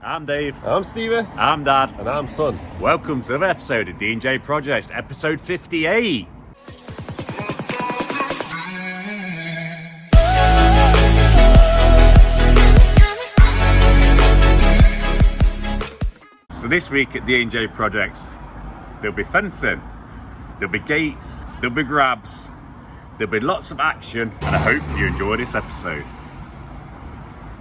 I'm Dave. I'm Stevie. I'm Dad. And I'm Son. Welcome to another episode of D&J Project, episode 58. So this week at D&J Project, there'll be fencing, there'll be gates, there'll be grabs, there'll be lots of action, and I hope you enjoy this episode.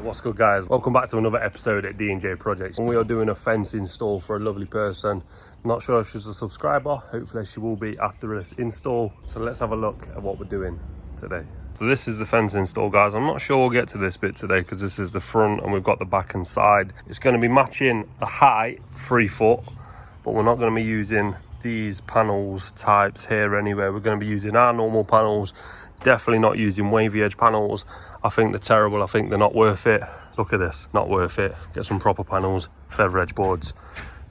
What's good, guys? Welcome back to another episode at D&J Project. And we are doing a fence install for a lovely person. Not sure if she's a subscriber. Hopefully she will be after this install. So let's have a look at what we're doing today. So this is the fence install, guys. I'm not sure we'll get to this bit today because this is the front and we've got the back and side. It's going to be matching the height, 3 foot, but we're not going to be using these panels types here anyway. We're going to be using our normal panels. Definitely not using wavy edge panels. I think they're terrible. I think they're not worth it. Look at this, not worth it. Get some proper panels, feather edge boards.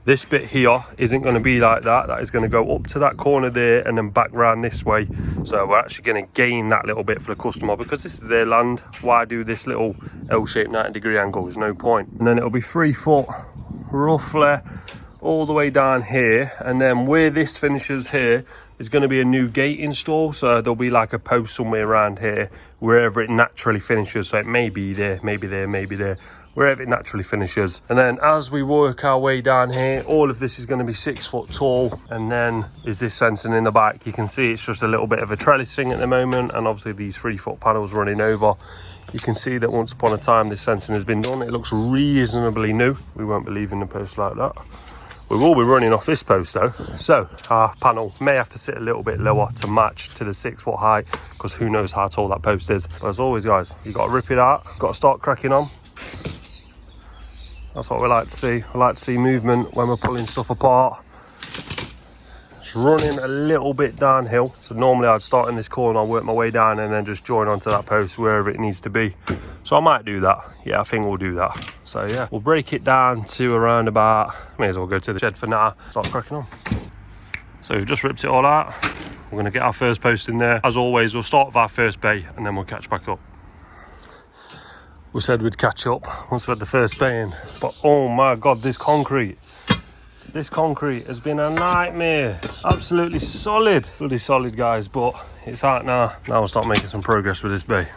This bit here isn't going to be like that. That is going to go up to that corner there and then back round this way. So we're actually going to gain that little bit for the customer because this is their land. Why do this little L-shaped 90-degree angle? There's no point. And then it'll be 3 foot roughly all the way down here. And then where this finishes here, there's going to be a new gate install, so there'll be like a post somewhere around here wherever it naturally finishes. So it may be there, maybe there, maybe there, wherever it naturally finishes. And then as we work our way down here, all of this is going to be 6 foot tall. And then is this fencing in the back. You can see it's just a little bit of a trellis thing at the moment, and obviously these 3 foot panels running over. You can see that once upon a time this fencing has been done. It looks reasonably new. We won't be leaving the post like that. We will be running off this post though, so our panel may have to sit a little bit lower to match to the 6 foot height, because who knows how tall that post is. But as always, guys, you've got to rip it out, got to start cracking on. That's what we like to see. We like to see movement when we're pulling stuff apart. It's running a little bit downhill, so normally I'd start in this corner, I'll work my way down and then just join onto that post wherever it needs to be. So I might do that. Yeah, I think we'll do that. So yeah, we'll break it down to around about, may as well go to the shed for now, start cracking on. So we've just ripped it all out. We're going to get our first post in there. As always, we'll start with our first bay and then we'll catch back up. We said we'd catch up once we had the first bay in, but oh my God, this concrete has been a nightmare. Absolutely solid, bloody solid, guys, but it's out now. Now we'll start making some progress with this bay.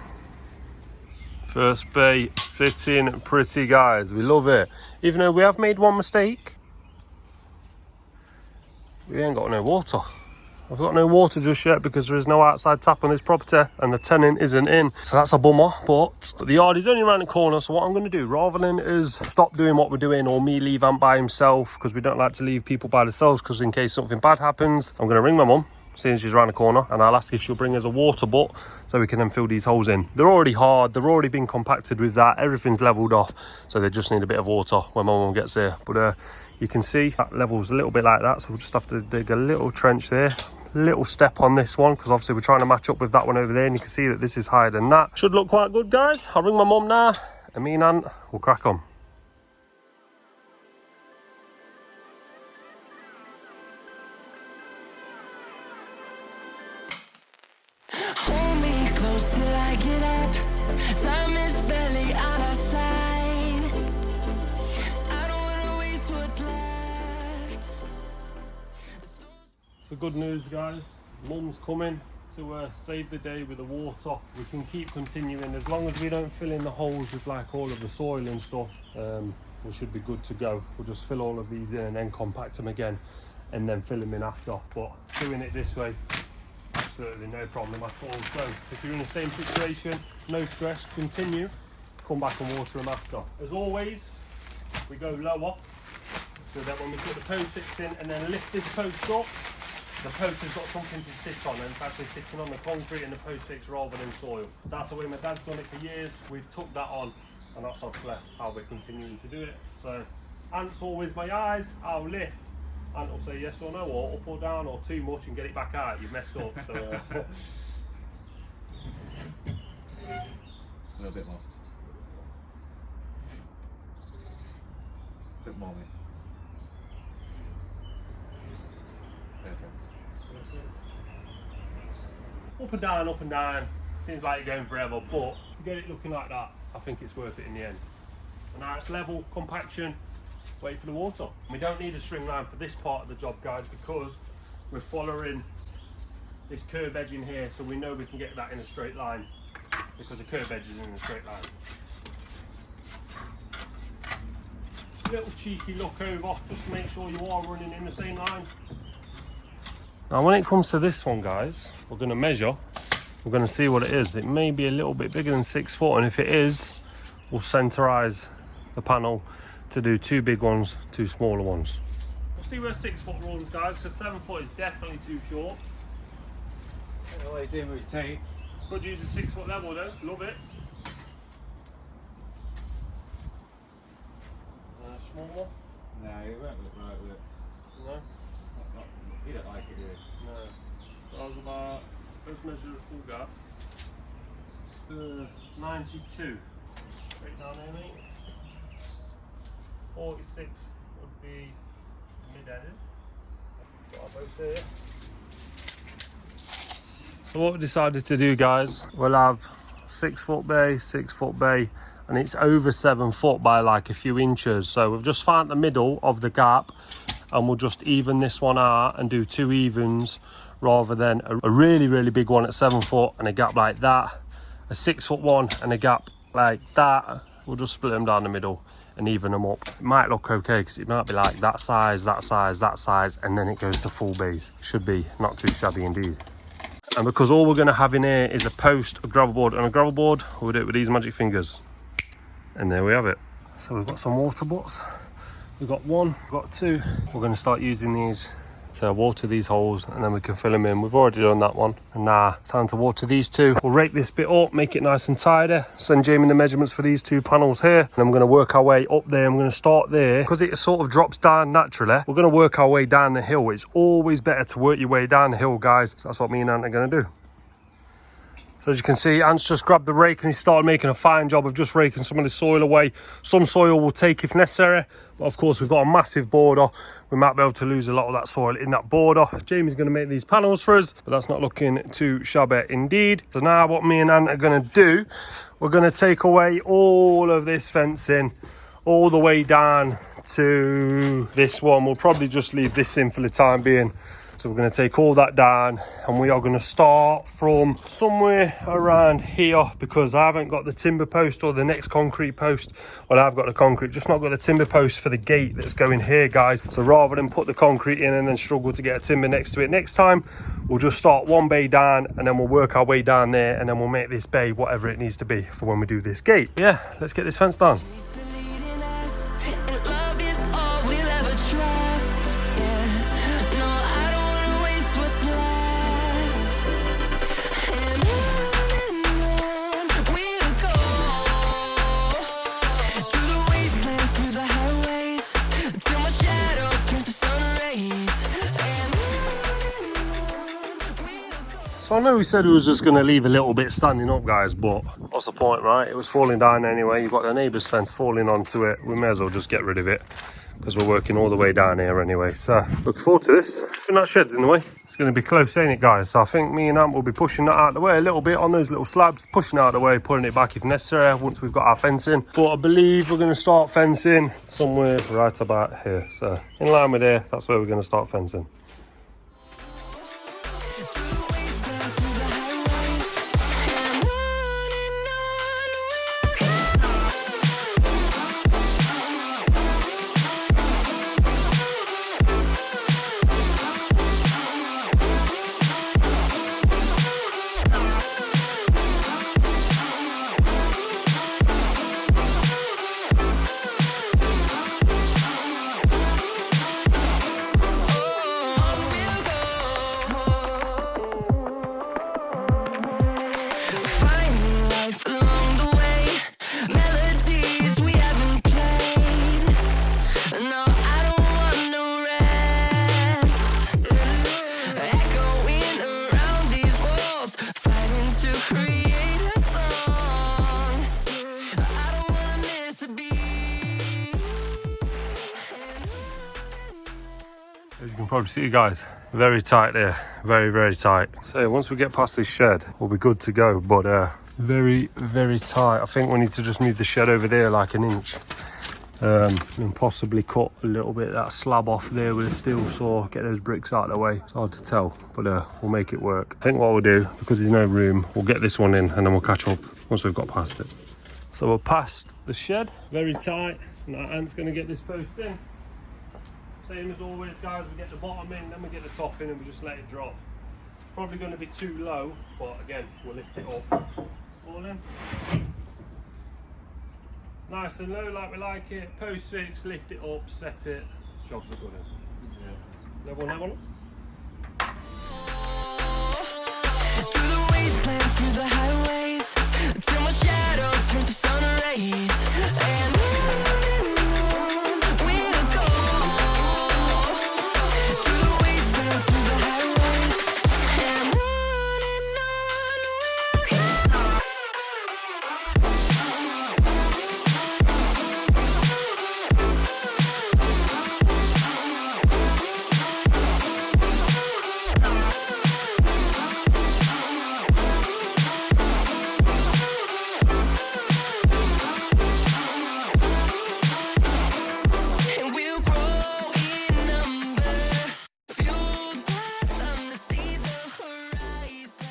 First bay sitting pretty, guys. We love it. Even though we have made one mistake, we ain't got no water. I've got no water just yet because there is no outside tap on this property and the tenant isn't in. So that's a bummer, but the yard is only around the corner. So what I'm going to do, rather than us stop doing what we're doing or me leave Ant by himself, because we don't like to leave people by themselves because in case something bad happens, I'm going to ring my mum, seeing she's around the corner, and I'll ask if she'll bring us a water butt so we can then fill these holes in. They're already hard, they've already been compacted with that, everything's leveled off, so they just need a bit of water when my mum gets here. But you can see that level's a little bit like that, so we'll just have to dig a little trench there, little step on this one, because obviously we're trying to match up with that one over there, and you can see that this is higher than that. Should look quite good, guys. I'll ring my mum now, and me and Aunt will crack on. Hold me close till I get up. Time is barely on our side. I don't wanna waste what's left. So good news, guys. Mum's coming to save the day with the water. We can keep continuing as long as we don't fill in the holes with like all of the soil and stuff. We should be good to go. We'll just fill all of these in and then compact them again and then fill them in after. But doing it this way, absolutely no problem at all. So if you're in the same situation, no stress, continue, come back and water them after. As always, we go lower so that when we put the post sticks in and then lift this post up, the post has got something to sit on, and it's actually sitting on the concrete and the post sticks rather than soil. That's the way my dad's done it for years. We've took that on, and that's obviously how we're continuing to do it. So Ant's always my eyes, I'll lift. Ant will say yes or no, or up or down, or too much, and get it back out. You've messed up. So, A little bit more. A bit more, mate. Perfect. up and down, up and down. Seems like you're going forever, but to get it looking like that, I think it's worth it in the end. And now it's level, compaction, wait for the water. We don't need a string line for this part of the job, guys, because we're following this curve edge in here, so we know we can get that in a straight line because the curve edge is in a straight line. Little cheeky look over just to make sure you are running in the same line. Now when it comes to this one, guys, we're going to measure. We're going to see what it is. It may be a little bit bigger than 6 foot, and if it is, we'll centerize the panel to do 2 big ones, 2 smaller ones. We'll see where 6 foot runs, guys, because 7 foot is definitely too short. What are you doing with your tape? Could use a 6 foot level though, love it. Small one? No, it won't look right with it. No? You don't like it, do you? No. So I was about, let's measure the full gap. 92. Straight down there, mate. 46 would be mid-headed. Got our both here. So what we decided to do, guys, we'll have 6 foot bay, 6 foot bay, and it's over 7 foot by like a few inches. So we've just found the middle of the gap, and we'll just even this one out and do 2 evens rather than a really, really big one at 7 foot and a gap like that, a 6 foot one and a gap like that. We'll just split them down the middle and even them up. It might look okay because it might be like that size, that size, that size, and then it goes to full bays. Should be not too shabby indeed. And because all we're going to have in here is a post, a gravel board and a gravel board, we'll do it with these magic fingers. And there we have it. So we've got some water butts. We've got 1, we've got 2. We're going to start using these to water these holes, and then we can fill them in. We've already done that one. And now it's time to water these 2. We'll rake this bit up, make it nice and tidy. Send Jamie the measurements for these 2 panels here. And I'm going to work our way up there. I'm going to start there. Because it sort of drops down naturally, we're going to work our way down the hill. It's always better to work your way down the hill, guys. So that's what me and Ant are going to do. So as you can see, Ant's just grabbed the rake and he started making a fine job of just raking some of the soil away. Some soil we'll take if necessary, but of course we've got a massive border. We might be able to lose a lot of that soil in that border. Jamie's going to make these panels for us, but that's not looking too shabby indeed. So now what me and Ant are going to do, we're going to take away all of this fencing all the way down to this one. We'll probably just leave this in for the time being. So we're going to take all that down, and we are going to start from somewhere around here because I haven't got the timber post or the next concrete post. Well, I've got the concrete, just not got the timber post for the gate that's going here, guys. So rather than put the concrete in and then struggle to get a timber next to it next time, we'll just start 1 bay down and then we'll work our way down there, and then we'll make this bay whatever it needs to be for when we do this gate. Yeah, let's get this fence done. So I know we said we was just going to leave a little bit standing up, guys, but what's the point, right? It was falling down anyway. You've got the neighbour's fence falling onto it. We may as well just get rid of it because we're working all the way down here anyway. So looking forward to this. I think that shed's in the way. It's going to be close, ain't it, guys? So I think me and Ant will be pushing that out of the way a little bit on those little slabs, pushing it out of the way, putting it back if necessary once we've got our fencing. But I believe we're going to start fencing somewhere right about here. So in line with there, that's where we're going to start fencing. As you can probably see, guys, very tight there, very, very tight. So once we get past this shed, we'll be good to go. But very, very tight. I think we need to just move the shed over there like an inch. And possibly cut a little bit of that slab off there with a steel saw, get those bricks out of the way. It's hard to tell, but we'll make it work. I think what we'll do, because there's no room, we'll get this one in and then we'll catch up once we've got past it. So we're past the shed, very tight, and our aunt's going to get this post in. Same as always, guys, we get the bottom in, then we get the top in and we just let it drop. Probably going to be too low, but again, we'll lift it up. All in. Nice and low like we like it, post fix, lift it up, set it, jobs are good. Yeah. Level, level. Through the wastelands, through the highways, till my shadow turns to sun rays. And on we'll go. Through the wastelands, through the highways, and on we'll go. And we'll grow in number, fueled by them to see the horizon.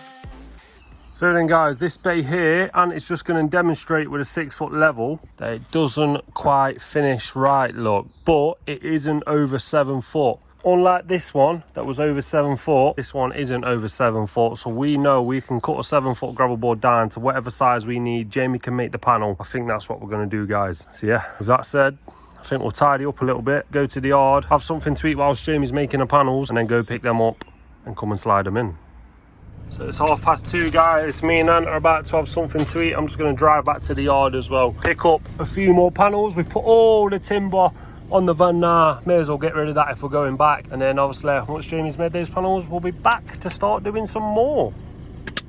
So then guys, this bay here, and it's just going to demonstrate with a 6 foot level that it doesn't quite finish right, look, but it isn't over 7 foot. Unlike this one that was over 7 foot, this one isn't over 7 foot, so we know we can cut a 7 foot gravel board down to whatever size we need. Jamie can make the panel. I think that's what we're going to do, guys. So yeah, with that said, I think we'll tidy up a little bit, go to the yard, have something to eat whilst Jamie's making the panels, and then go pick them up and come and slide them in. So it's 2:30, guys. Me and Ant are about to have something to eat. I'm just going to drive back to the yard as well, pick up a few more panels. We've put all the timber on the van now. May as well get rid of that if we're going back. And then obviously once Jamie's made those panels, we'll be back to start doing some more.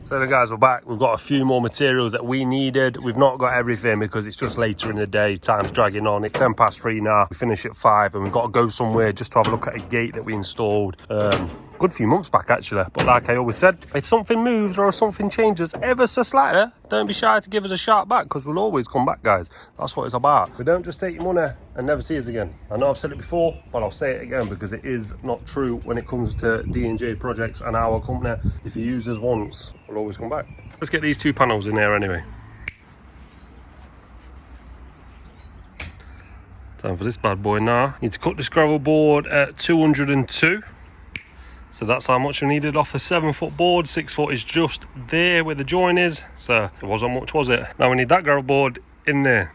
So then guys, we're back. We've got a few more materials that we needed. We've not got everything because it's just later in the day. Time's dragging on. It's 3:10 now. We finish at 5 and we've got to go somewhere just to have a look at a gate that we installed. Good few months back actually, but like I always said, if something moves or if something changes ever so slightly, don't be shy to give us a shout back, because we'll always come back, guys. That's what it's about. We don't just take your money and never see us again. I know I've said it before, but I'll say it again because it is not true when it comes to D&J Projects and our company. If you use us once, we'll always come back. Let's get these 2 panels in there anyway. Time for this bad boy now. Need to cut this gravel board at 202. So that's how much we needed off the 7 foot board. 6 foot is just there where the join is. So it wasn't much, was it? Now we need that gravel board in there.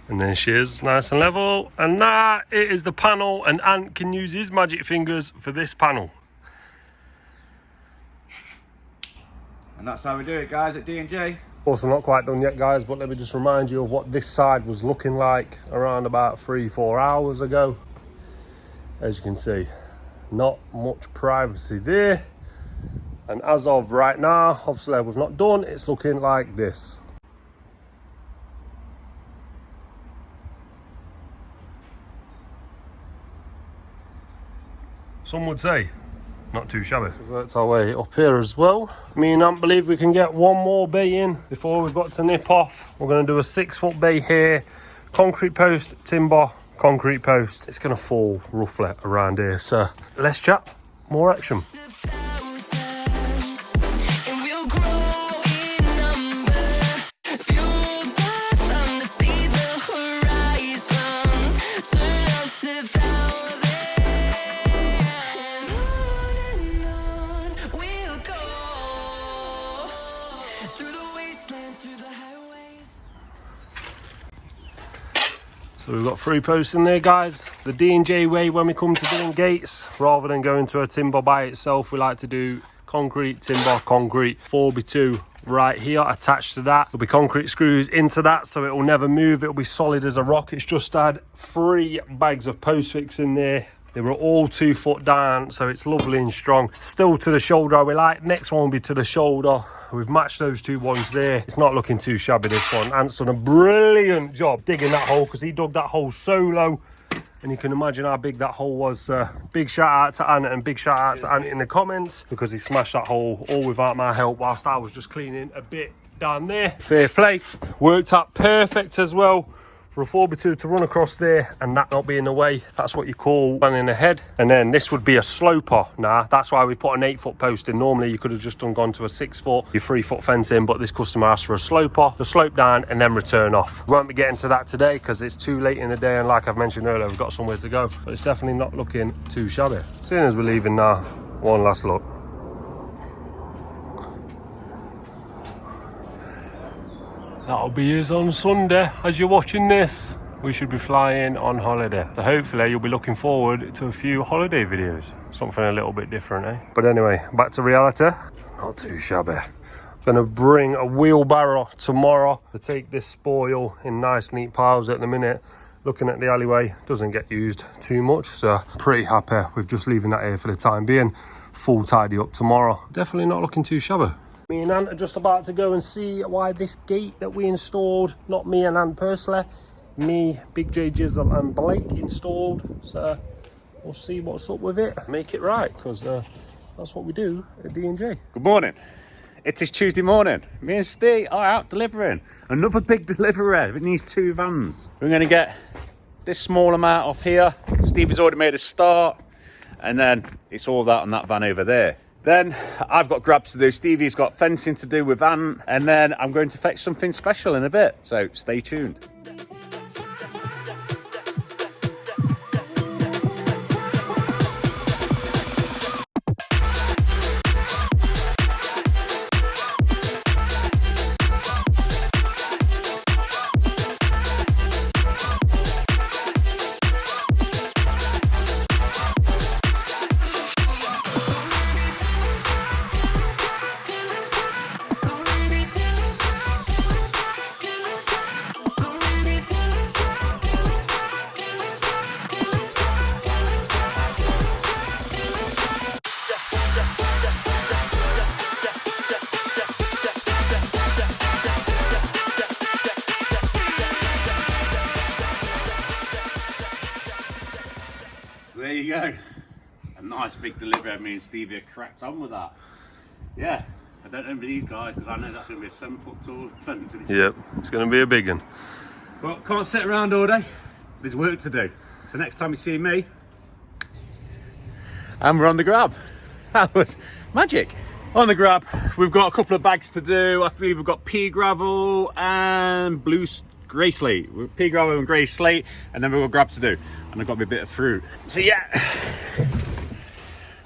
And there she is, nice and level. And now it is the panel, and Ant can use his magic fingers for this panel. And that's how we do it, guys, at D&J. Also not quite done yet, guys, but let me just remind you of what this side was looking like around about 3-4 hours ago. As you can see, not much privacy there. And as of right now, obviously we've not done, it's looking like this. Some would say not too shabby. So that's our way up here as well. Me and Ant believe we can get one more bay in before we've got to nip off. We're going to do a 6 foot bay here, concrete post, timber, concrete post. It's going to fall roughly around here. So let's chat, more action. And we'll grow in number, fueled by them to see the horizon, turn us to thousands. And on we'll go, through the wastelands, through the highways. So we've got 3 posts in there, guys. The D&J way when we come to doing gates, rather than going to a timber by itself, we like to do concrete, timber, concrete, 4x2 right here attached to that. There'll be concrete screws into that so it will never move. It'll be solid as a rock. It's just had 3 bags of post fix in there. They were all 2 foot down, so it's lovely and strong. Still to the shoulder we like. Next one will be to the shoulder. We've matched those 2 ones there. It's not looking too shabby, this one. Ant's done a brilliant job digging that hole, because he dug that hole so low. And you can imagine how big that hole was. Big shout out to Ant, and big shout out to Ant in the comments, because he smashed that hole all without my help whilst I was just cleaning a bit down there. Fair play. Worked out perfect as well for a 4x2 to run across there and that not be in the way. That's what you call planning ahead. And then this would be a sloper. Nah, that's why we put an 8-foot post in. Normally you could have just gone to a 6-foot, your 3-foot fence in, but this customer asked for a sloper, the slope down and then return off. We won't be getting to that today because it's too late in the day, and like I've mentioned earlier, we've got somewhere to go, but it's definitely not looking too shabby. Seeing as we're leaving now, one last look. That'll be yours on Sunday. As you're watching this, we should be flying on holiday. So hopefully you'll be looking forward to a few holiday videos. Something a little bit different, eh? But anyway, back to reality. Not too shabby. Gonna bring a wheelbarrow tomorrow to take this spoil in nice neat piles at the minute. Looking at the alleyway, doesn't get used too much, so pretty happy with just leaving that here for the time being. Full tidy up tomorrow. Definitely not looking too shabby. Me and Ant are just about to go and see why this gate that we installed, not me and Ant personally, me, Big J Jizzle and Blake installed. So we'll see what's up with it, make it right, because that's what we do at D&J. Good morning. It is Tuesday morning. Me and Steve are out delivering. Another big delivery. It needs 2 vans. We're going to get this small amount off here. Steve has already made a start. And then it's all that on that van over there. Then I've got grabs to do. Stevie's got fencing to do with Ant. And then I'm going to fetch something special in a bit. So stay tuned. So there you go. A nice big delivery. Me and Stevie are cracked on with that. Yeah, I don't envy these guys because I know that's going to be a 7-foot tall fence. Yep, it's going to be a big one. Well, can't sit around all day. There's work to do. So next time you see me, and we're on the grab. That was magic. On the grab, we've got a couple of bags to do. I believe we've got pea gravel and grey slate. Pea gravel and grey slate, and then we've got a grab to do. And I've got a bit of fruit. So yeah,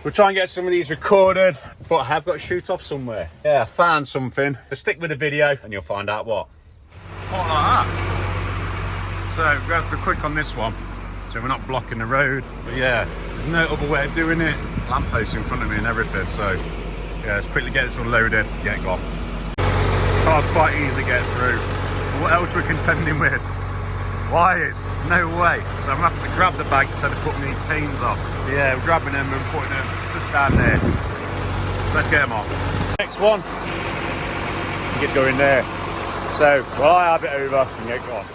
we'll try and get some of these recorded, but I have got to shoot off somewhere. Yeah, I found something. So stick with the video and you'll find out what. Something like that. So we're going to have to be quick on this one, so we're not blocking the road. But yeah, there's no other way of doing it. Lamppost in front of me and everything, so yeah, let's quickly get this one loaded, get gone. Car's quite easy to get through. But what else we're contending with? Wires, no way. So I'm gonna have to grab the bag instead of putting the chains off. So yeah, we're grabbing them and putting them just down there. So let's get them off. Next one, you get to go in there. So while I have it over and get gone.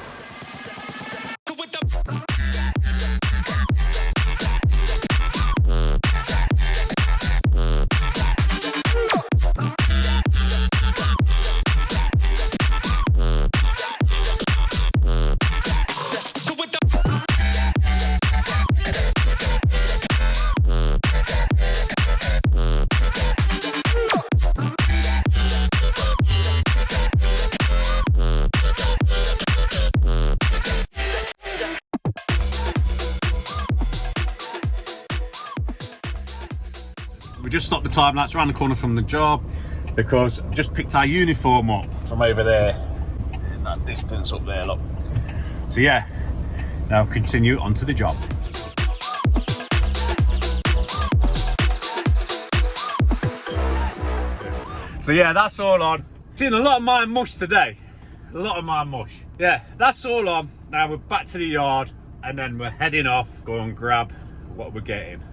We just stopped the time lapse around the corner from the job because we just picked our uniform up from over there, in that distance up there, look. So yeah, now continue onto the job. So yeah, that's all on. Seen a lot of my mush today, a lot of my mush. Yeah, that's all on. Now we're back to the yard and then we're heading off, go and grab what we're getting.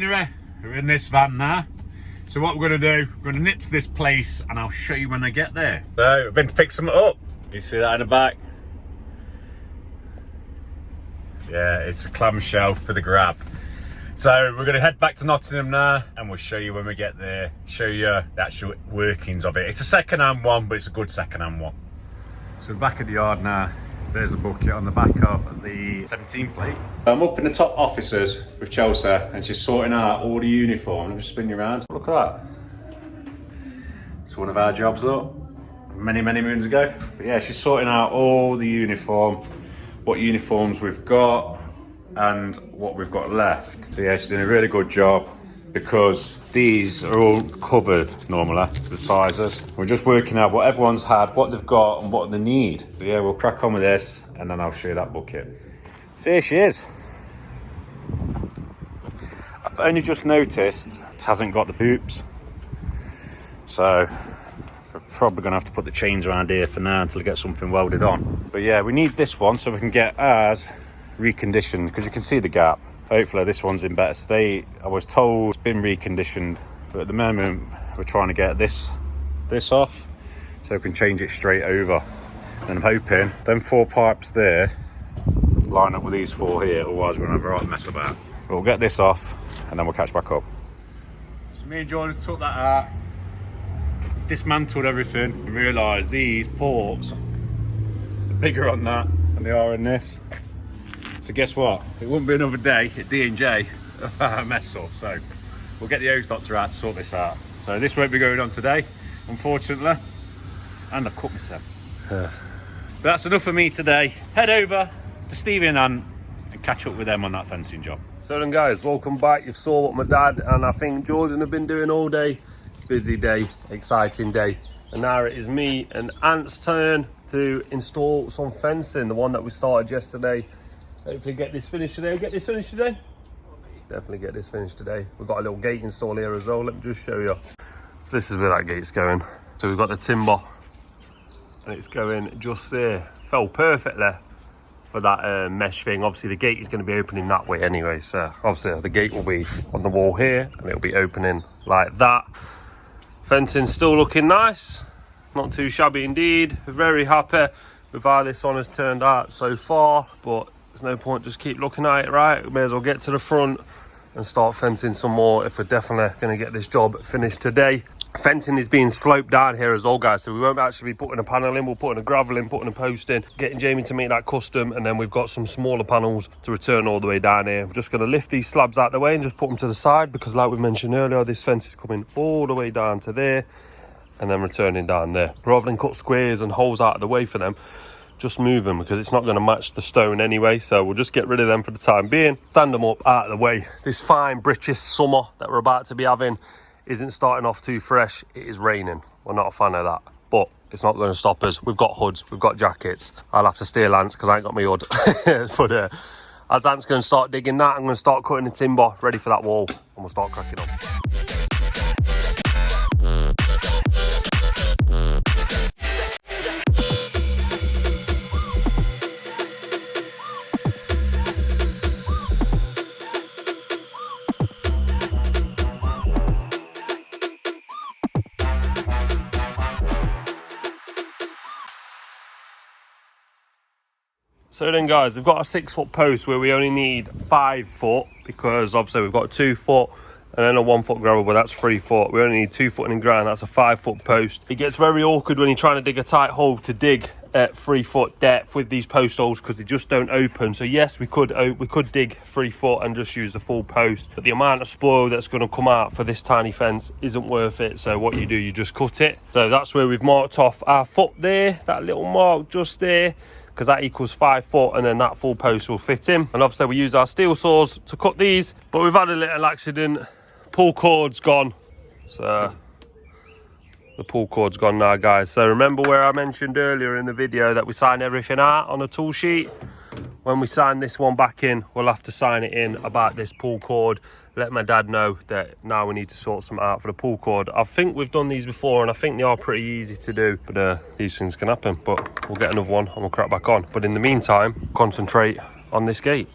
scenery. We're in this van now. So what we're going to do, we're going to nip to this place and I'll show you when I get there. So we've been to pick something up. You see that in the back? Yeah, it's a clamshell for the grab. So we're going to head back to Nottingham now and we'll show you when we get there, show you the actual workings of it. It's a second-hand one, but it's a good second-hand one. So we're back at the yard now. There's a bucket on the back of the 17 plate. I'm up in the top offices with Chelsea and she's sorting out all the uniform. Let me just spin you around. Look at that. It's one of our jobs though, many moons ago. But yeah, she's sorting out all the uniform, what uniforms we've got and what we've got left. So yeah, she's doing a really good job because these are all covered normally, the sizes. We're just working out what everyone's had, what they've got and what they need. So yeah, we'll crack on with this and then I'll show you that bucket. So here she is. I've only just noticed it hasn't got the hoops. So we're probably gonna have to put the chains around here for now until I get something welded on. But yeah, we need this one so we can get ours reconditioned because you can see the gap. Hopefully this one's in better state. I was told it's been reconditioned, but at the moment we're trying to get this off so we can change it straight over. And I'm hoping them 4 pipes there line up with these 4 here, otherwise we're gonna have a right mess about. But we'll get this off and then we'll catch back up. So me and Jordan took that out, dismantled everything and realised these ports are bigger on that than they are in this. So guess what? It wouldn't be another day at D&J of a mess up. So we'll get the hose doctor out to sort this out. So this won't be going on today, unfortunately. And I've cut myself. But that's enough for me today. Head over to Stevie and Ann and catch up with them on that fencing job. So then guys, welcome back. You've saw what my dad and I think Jordan have been doing all day. Busy day, exciting day. And now it is me and Ant's turn to install some fencing, the one that we started yesterday. Hopefully get this finished today. Get this finished today? Definitely get this finished today. We've got a little gate install here as well. Let me just show you. So this is where that gate's going. So we've got the timber and it's going just there. Fell perfectly for that mesh thing. Obviously the gate is going to be opening that way anyway. So obviously the gate will be on the wall here and it'll be opening like that. Fencing's still looking nice. Not too shabby indeed. We're very happy with how this one has turned out so far, but there's no point just keep looking at it, right? We may as well get to the front and start fencing some more if we're definitely going to get this job finished today. Fencing is being sloped down here as well, guys, so we won't actually be putting a panel in. We're putting a gravel in, putting a post in, getting Jamie to make that custom, and then we've got some smaller panels to return all the way down here. I'm just going to lift these slabs out of the way and just put them to the side because like we mentioned earlier, this fence is coming all the way down to there and then returning down there. Rather than cut squares and holes out of the way for them, just move them because it's not going to match the stone anyway, so we'll just get rid of them for the time being, stand them up out of the way. This fine British summer that we're about to be having isn't starting off too fresh. It is raining. We're not a fan of that, but it's not going to stop us. We've got hoods, we've got jackets. I'll have to steal Ants because I ain't got my hood. But as Ant's going to start digging that, I'm going to start cutting the timber ready for that wall and we'll start cracking up. So then guys, we've got a 6 foot post where we only need 5 foot because obviously we've got 2 foot and then a 1 foot gravel, but that's 3 foot. We only need 2 foot in the ground, that's a 5 foot post. It gets very awkward when you're trying to dig a tight hole to dig at 3 foot depth with these post holes because they just don't open. So yes, we could dig 3 foot and just use the full post, but the amount of spoil that's going to come out for this tiny fence isn't worth it. So what you do, you just cut it. So that's where we've marked off our foot there, that little mark just there, because that equals 5 foot and then that full post will fit in. And obviously we use our steel saws to cut these, but we've had a little accident. Pull cord's gone. So the pull cord's gone now, guys. So remember where I mentioned earlier in the video that we sign everything out on a tool sheet? When we sign this one back in, we'll have to sign it in about this pull cord. Let my dad know that now we need to sort something out for the pull cord. I think we've done these before and I think they are pretty easy to do, but these things can happen. But we'll get another one and we'll crack back on. But in the meantime, concentrate on this gate.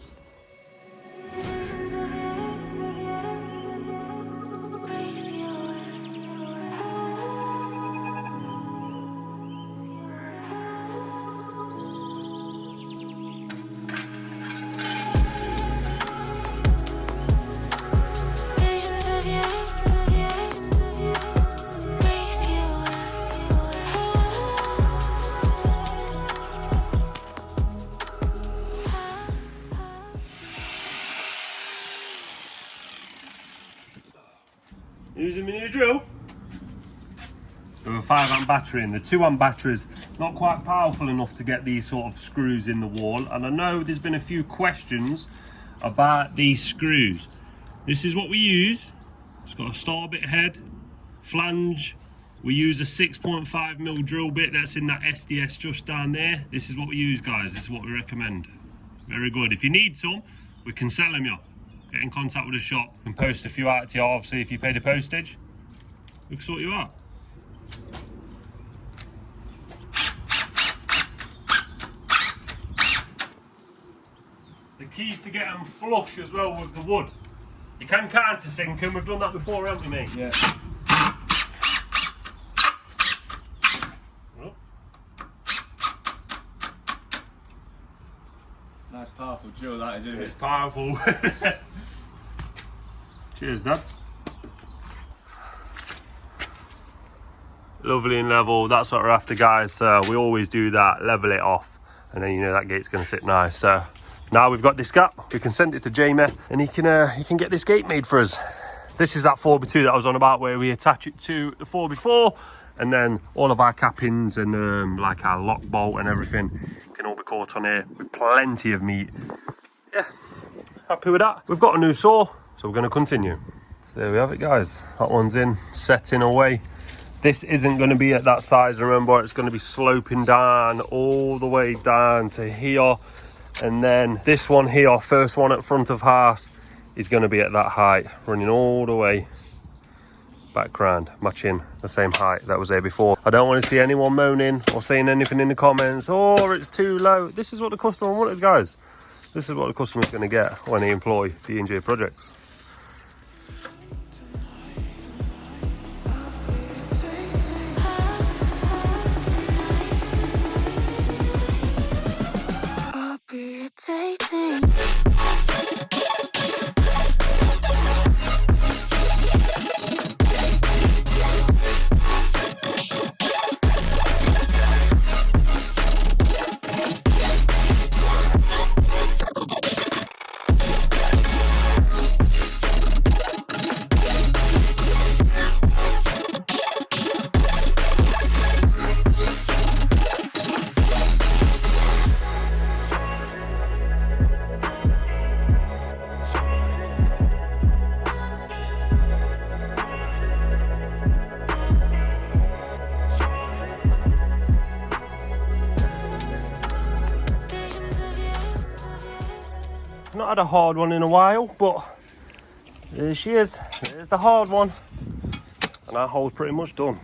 with a 5 amp battery, and the 2 amp battery's not quite powerful enough to get these sort of screws in the wall. And I know there's been a few questions about these screws. This is what we use. It's got a star bit head, flange. We use a 6.5mm drill bit that's in that SDS just down there. This is what we use, guys. This is what we recommend. Very good. If you need some, we can sell them you. Get in contact with the shop and post a few out to you. Obviously, if you pay the postage, we can sort you out. The key is to get them flush as well with the wood. You can countersink them. We've done that before, haven't we, mate? Yeah. Nice powerful drill that is, isn't It's it? powerful. Cheers, Dad. Lovely and level, that's what we're after, guys. So we always do that, level it off, and then you know that gate's going to sit nice. So now we've got this gap, we can send it to Jamie and he can get this gate made for us. This is that 4x2 that I was on about, where we attach it to the 4x4, and then all of our cappings and like our lock bolt and everything can all be caught on here with plenty of meat. Yeah, happy with that. We've got a new saw, so we're going to continue. So there we have it, guys. That one's in, setting away. This isn't going to be at that size, remember, it's going to be sloping down all the way down to here. And then this one here, first one at front of house, is going to be at that height, running all the way background, matching the same height that was there before. I don't want to see anyone moaning or saying anything in the comments, oh, it's too low. This is what the customer wanted, guys. This is what the customer's going to get when they employ D&J Projects. Not had a hard one in a while, but there she is. There's the hard one, and our hole's pretty much done.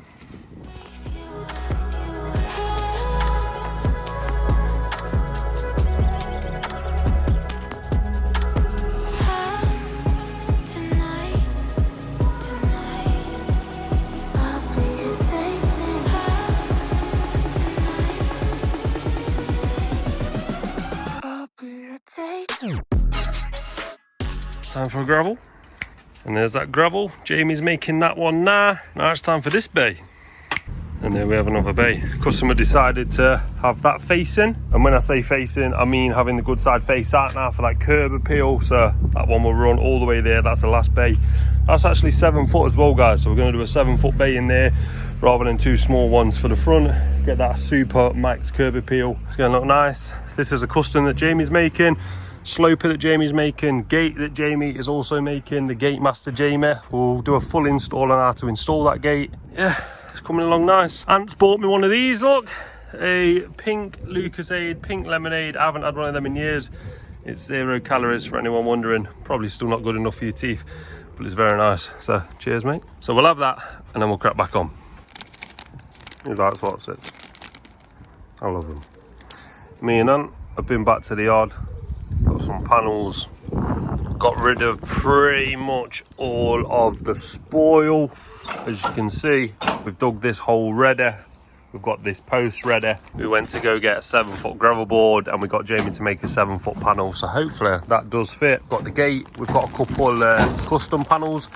Time for a gravel, and there's that gravel. Jamie's making that one now. Now it's time for this bay, and there we have another bay. Customer decided to have that facing, and when I say facing, I mean having the good side face out now for that curb appeal. So that one will run all the way there. That's the last bay. That's actually 7 foot as well, guys, so we're going to do a 7 foot bay in there rather than 2 small ones for the front. Get that super max curb appeal. It's going to look nice. This is a custom that Jamie's making. Sloper that Jamie's making, gate that Jamie is also making, the gate master Jamie. We'll do a full install on how to install that gate. Yeah, it's coming along nice. Ant's bought me one of these, look, a pink Lucasade, pink lemonade. I haven't had one of them in years. It's 0 calories for anyone wondering. Probably still not good enough for your teeth, but it's very nice. So cheers, mate. So we'll have that and then we'll crack back on. Who likes what's it? I love them. Me and Ant have been back to the yard. Got some panels, got rid of pretty much all of the spoil. As you can see, we've dug this hole ready, we've got this post ready. We went to go get a 7 foot gravel board, and we got Jamie to make a 7 foot panel, so hopefully that does fit. Got the gate, we've got a couple custom panels.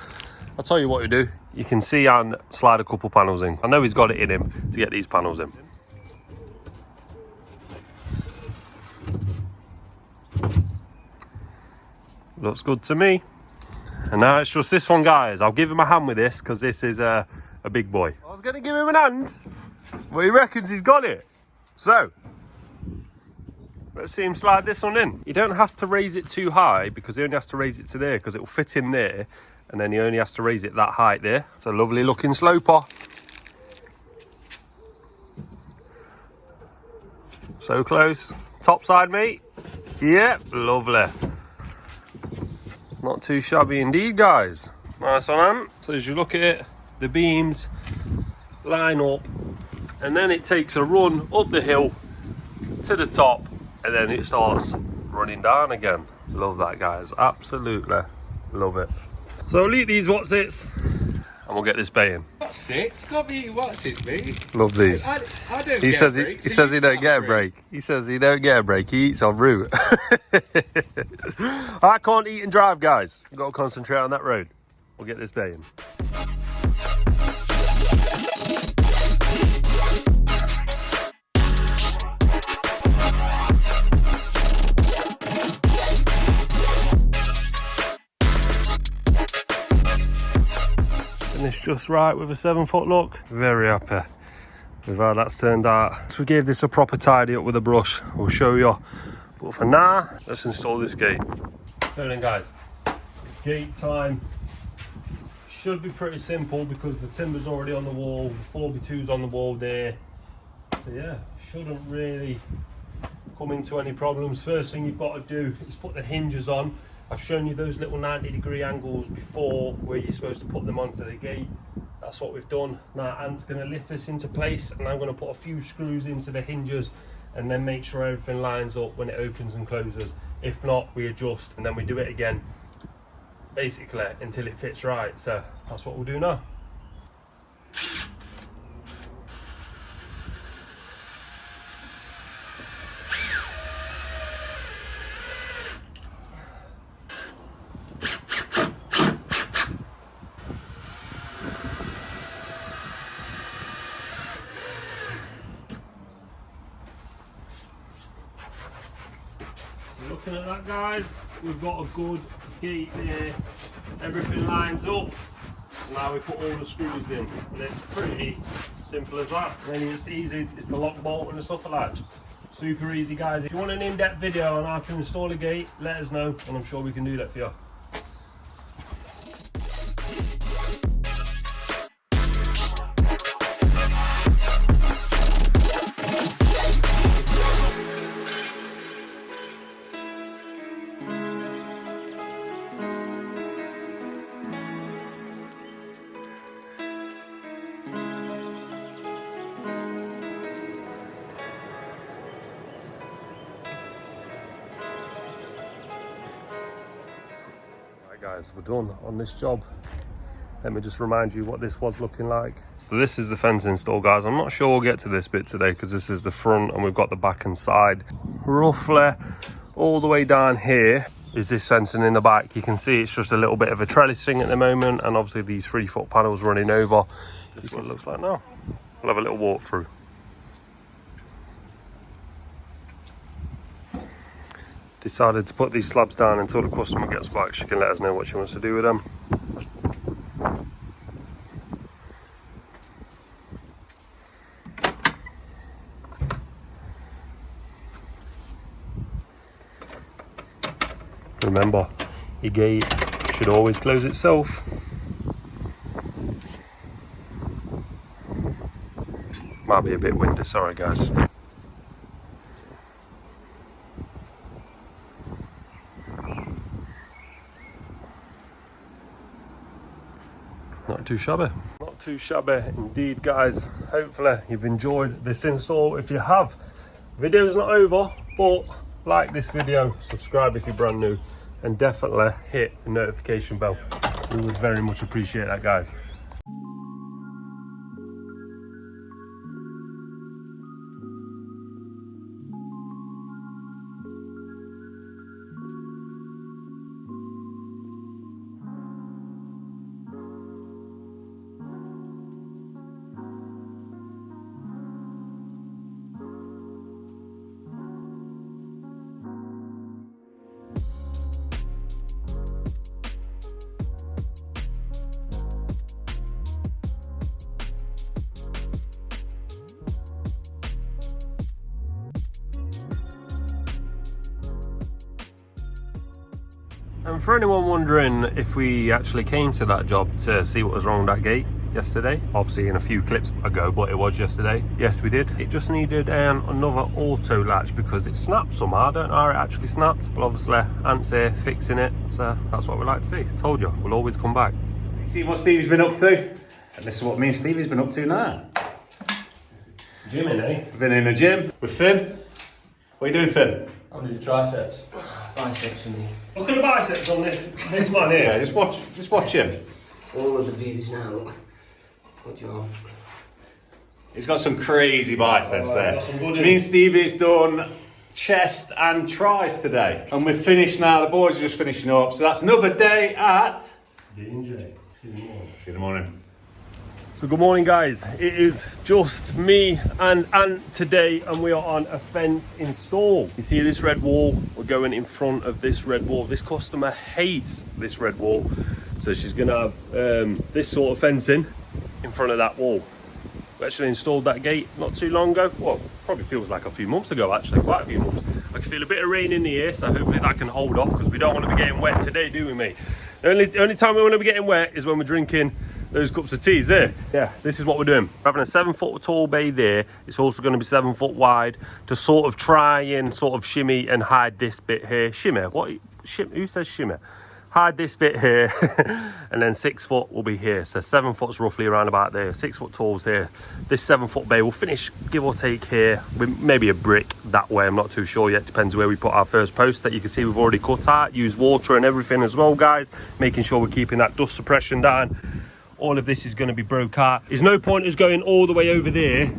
I'll tell you what we do, you can see and slide a couple panels in. I know he's got it in him to get these panels in. Looks good to me. And now it's just this one, guys. I'll give him a hand with this because this is a a big boy. I was going to give him an hand, but he reckons he's got it. So, let's see him slide this one in. You don't have to raise it too high because he only has to raise it to there because it will fit in there, and then he only has to raise it that height there. It's a lovely looking sloper. So close. Top side, mate. Yep, lovely. Not too shabby indeed, guys. Nice one, Ant. So as you look at it, the beams line up, and then it takes a run up the hill to the top, and then it starts running down again. Love that, guys. Absolutely love it. So I'll eat these what's-its, and we'll get this baying. What's it? Got me what's it, mate? Love these. I don't He get says a he, break, he so says you he don't can't get a break. He says he don't get a break. He eats en route. I can't eat and drive, guys. I've got to concentrate on that road. We'll get this baying. Finished just right with a 7-foot look. Very happy with how that's turned out. So we gave this a proper tidy up with a brush. We'll show you. But for now, let's install this gate. So then, guys, it's gate time. Should be pretty simple because the timber's already on the wall. The 4x2's on the wall there. So yeah, shouldn't really come into any problems. First thing you've got to do is put the hinges on. I've shown you those little 90-degree angles before where you're supposed to put them onto the gate. That's what we've done. Now Ant's going to lift this into place, and I'm going to put a few screws into the hinges and then make sure everything lines up when it opens and closes. If not, we adjust and then we do it again, basically until it fits right. So that's what we'll do now. Looking at that, guys, we've got a good gate there. Everything lines up. So now we put all the screws in, and it's pretty simple as that. And then it's easy, it's the lock bolt and the stuff like that. Super easy, guys. If you want an in-depth video on how to install a gate, let us know, and I'm sure we can do that for you. Guys, we're done on this job. Let me just remind you what this was looking like. So this is the fence install, guys. I'm not sure we'll get to this bit today because this is the front and we've got the back and side. Roughly all the way down here is this fencing in the back. You can see it's just a little bit of a trellis thing at the moment, and obviously these 3-foot panels running over. This is what it looks like now. We'll have a little walk through. Decided to put these slabs down until the customer gets back. She can let us know what she wants to do with them. Remember, your gate should always close itself. Might be a bit windy, sorry guys. Not too shabby. Not too shabby indeed, guys. Hopefully you've enjoyed this install. If you have, video's not over, but like this video, subscribe if you're brand new, and definitely hit the notification bell. We would very much appreciate that, guys. And for anyone wondering if we actually came to that job to see what was wrong with that gate yesterday, obviously in a few clips ago, but it was yesterday. Yes, we did. It just needed another auto latch because it snapped somehow. I don't know how it actually snapped. Well, obviously, Ant's here fixing it, so that's what we like to see. Told you, we'll always come back. See what Stevie's been up to? And this is what me and Stevie's been up to now. Gymming, eh? We've been in the gym with Finn. What are you doing, Finn? I'm doing triceps. Biceps for me. Look at the biceps on this man here. Yeah, just watch him. All of the views now. Good job. He's got some crazy biceps there. got some good Me and Stevie's done chest and tries today. And we're finished now. The boys are just finishing up. So that's another day at D&J. See you in the morning. See you in the morning. So good morning, guys. It is just me and Ant today, and we are on a fence install. You see this red wall? We're going in front of this red wall. This customer hates this red wall, so she's gonna have this sort of fencing in front of that wall. We actually installed that gate not too long ago. Well, probably feels like a few months ago, actually, quite a few months. I can feel a bit of rain in the air, so hopefully that can hold off, because we don't want to be getting wet today, do we, mate? The only time we want to be getting wet is when we're drinking those cups of teas there. Yeah, this is what we're doing. We're having a 7-foot tall bay there. It's also going to be 7 foot wide to sort of try and sort of shimmy and hide this bit here. Shimmer? What? Who says shimmer? Hide this bit here, and then 6 foot will be here. So 7 foot's roughly around about there. 6 foot tall's here. This 7 foot bay will finish, give or take, here with maybe a brick that way. I'm not too sure yet. Depends where we put our first post that you can see we've already cut out. Use water and everything as well, guys. Making sure we're keeping that dust suppression down. All of this is going to be broke out. There's no point us going all the way over there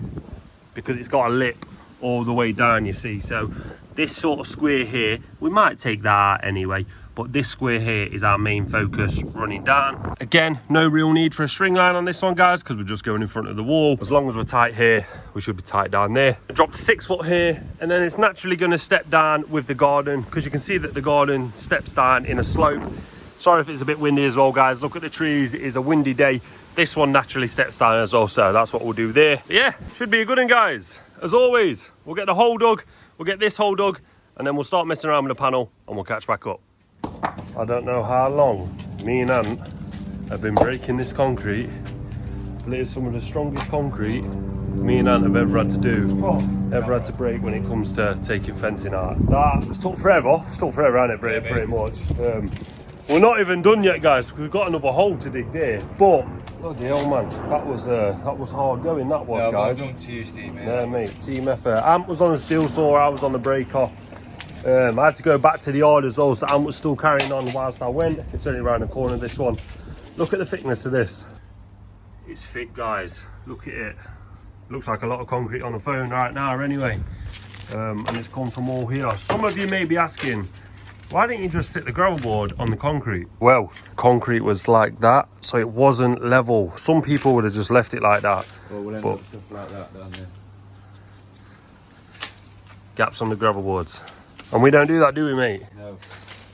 because it's got a lip all the way down, you see. So this sort of square here, we might take that out anyway, but this square here is our main focus running down. Again, no real need for a string line on this one, guys, because we're just going in front of the wall. As long as we're tight here, we should be tight down there. I dropped 6 foot here, and then it's naturally going to step down with the garden, because you can see that the garden steps down in a slope. Sorry if it's a bit windy as well, guys. Look at the trees. It is a windy day. This one naturally steps down as well, so that's what we'll do there. But yeah, should be a good one, guys. As always, we'll get the hole dug, we'll get this hole dug, and then we'll start messing around with the panel, and we'll catch back up. I don't know how long me and Ant have been breaking this concrete, but it is some of the strongest concrete me and Ant have ever had to do, ever had to break when it comes to taking fencing out. It's took forever, hasn't it, pretty much. We're not even done yet, guys. We've got another hole to dig there. But bloody hell, man, that was hard going. That was, guys. Well done to you, Steve, mate. Yeah, mate, team effort. Ant was on the steel saw, I was on the breaker. I had to go back to the yard as well, so Ant was still carrying on whilst I went. It's only around the corner, this one. Look at the thickness of this. It's thick, guys. Look at it. Looks like a lot of concrete on the phone right now, anyway. And it's come from all here. Some of you may be asking, why didn't you just sit the gravel board on the concrete? Well, concrete was like that, so it wasn't level. Some people would have just left it like that. Well, we'll end up stuff like that down there. Gaps on the gravel boards. And we don't do that, do we, mate? No.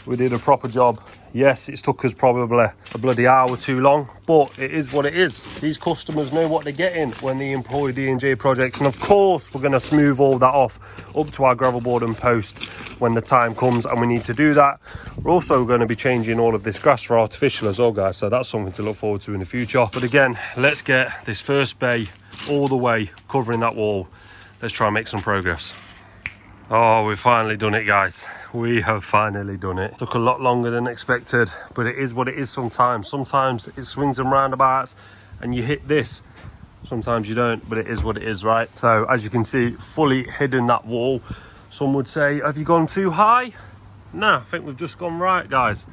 We did a proper job. Yes, it's took us probably a bloody hour too long, but it is what it is. These customers know what they're getting when they employ D&J projects, and of course we're going to smooth all that off up to our gravel board and post when the time comes and we need to do that. We're also going to be changing all of this grass for artificial as well, guys, so that's something to look forward to in the future. But again, let's get this first bay all the way covering that wall. Let's try and make some progress. Oh, we've finally done it, guys. We have finally done it. Took a lot longer than expected, but it is what it is sometimes. Sometimes it swings and roundabouts and you hit this. Sometimes you don't, but it is what it is, right? So as you can see, fully hidden that wall. Some would say, have you gone too high? No, I think we've just gone right, guys.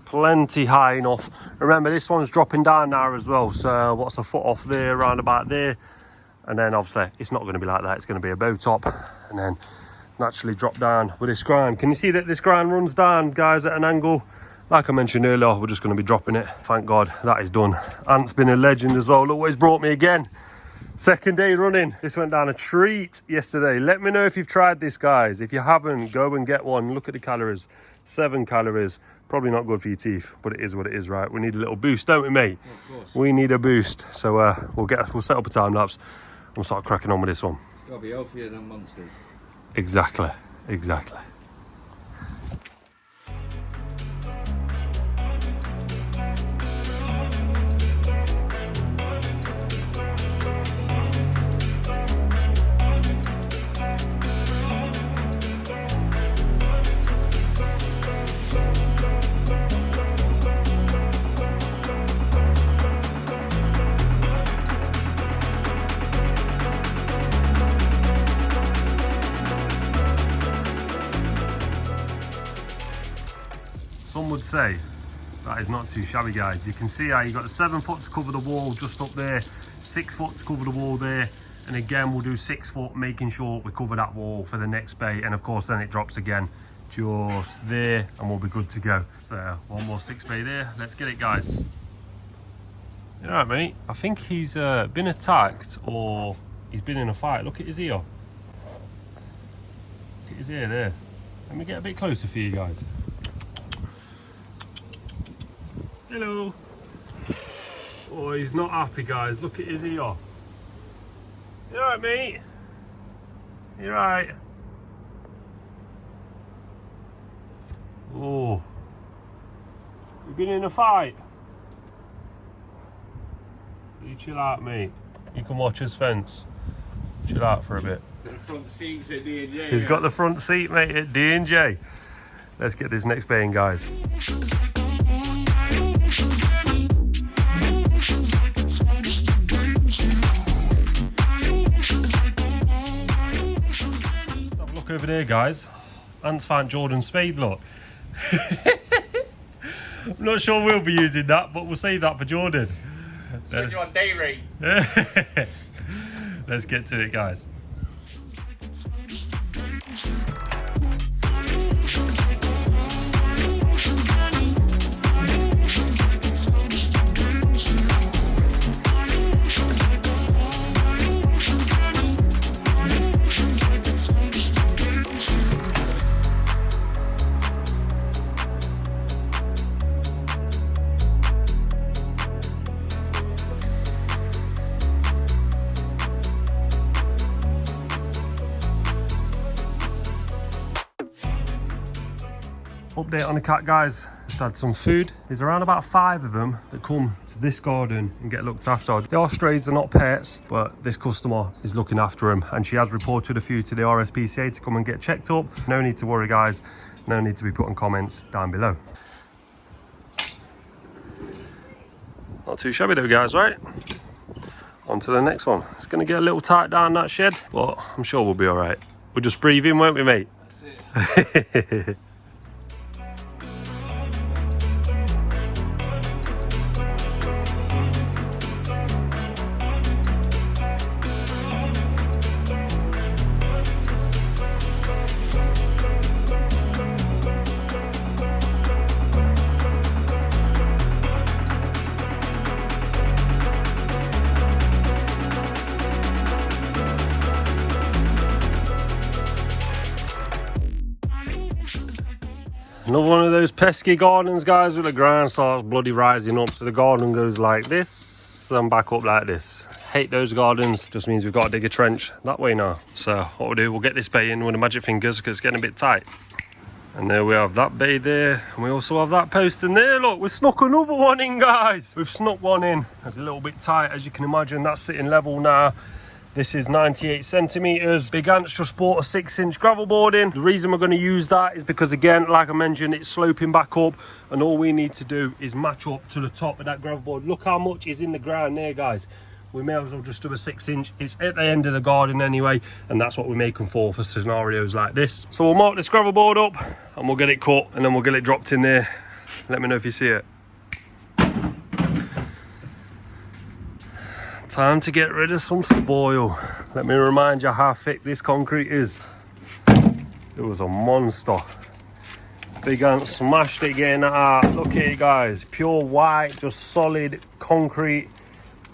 Plenty high enough. Remember, this one's dropping down now as well. So what's a foot off there, around about there? And then obviously it's not going to be like that. It's going to be a bow top and then naturally drop down with this grind. Can you see that this grind runs down, guys, at an angle? Like I mentioned earlier, we're just going to be dropping it. Thank God that is done. Ant's been a legend as well. Look what he's brought me again. Second day running. This went down a treat yesterday. Let me know if you've tried this, guys. If you haven't, go and get one. Look at the calories. 7 calories. Probably not good for your teeth, but it is what it is, right? We need a little boost, don't we, mate? Of course. We need a boost. So we'll set up a time lapse and we'll start cracking on with this one. Gotta be healthier than monsters. Exactly. say, that is not too shabby, guys. You can see how you got 7 foot to cover the wall just up there, 6 foot to cover the wall there, and again we'll do 6 foot, making sure we cover that wall for the next bay, and of course then it drops again just there and we'll be good to go. So one more 6 bay there. Let's get it, guys. You all right, mate? I think he's been attacked or he's been in a fight. Look at his ear. Look at his ear there. Let me get a bit closer for you guys. Hello. Oh, he's not happy, guys. Look at his ear. You alright, mate? You alright? Oh. You've been in a fight? You chill out, mate. You can watch his fence. Chill out for a bit. The front seats at D&J. He's got the front seat, mate, at D&J. Let's get this next bay in, guys. Have a look over there, guys. Ant's found Jordan's spade, look. I'm not sure we'll be using that, but we'll save that for Jordan. When you're on day rate. Let's get to it, guys. Update on the cat, guys. Just had some food. There's around about 5 of them that come to this garden and get looked after. They are strays, they're not pets, but this customer is looking after them, and she has reported a few to the RSPCA to come and get checked up. No need to worry, guys. No need to be putting comments down below. Not too shabby though, guys, right? On to the next one. It's going to get a little tight down that shed, but I'm sure we'll be all right. We'll just breathe in, won't we, mate? That's it. Another one of those pesky gardens, guys, where the ground starts bloody rising up, so the garden goes like this and back up like this. Hate those gardens. Just means we've got to dig a trench that way now. So what we'll do, we'll get this bay in with the magic fingers because it's getting a bit tight. And there we have that bay there, and we also have that post in there. Look, we've snuck another one in, guys. We've snuck one in. It's a little bit tight, as you can imagine. That's sitting level now. This is 98 centimeters. Big Ant's just bought a 6-inch gravel board in. The reason we're going to use that is because, again, like I mentioned, it's sloping back up, and all we need to do is match up to the top of that gravel board. Look how much is in the ground there, guys. We may as well just do a 6-inch. It's at the end of the garden anyway, and that's what we make them for scenarios like this. So we'll mark this gravel board up, and we'll get it cut, and then we'll get it dropped in there. Let me know if you see it. Time to get rid of some spoil. Let me remind you how thick this concrete is. It was a monster. Big Ant smashed it getting that out. Look at it, guys. Pure white, just solid concrete.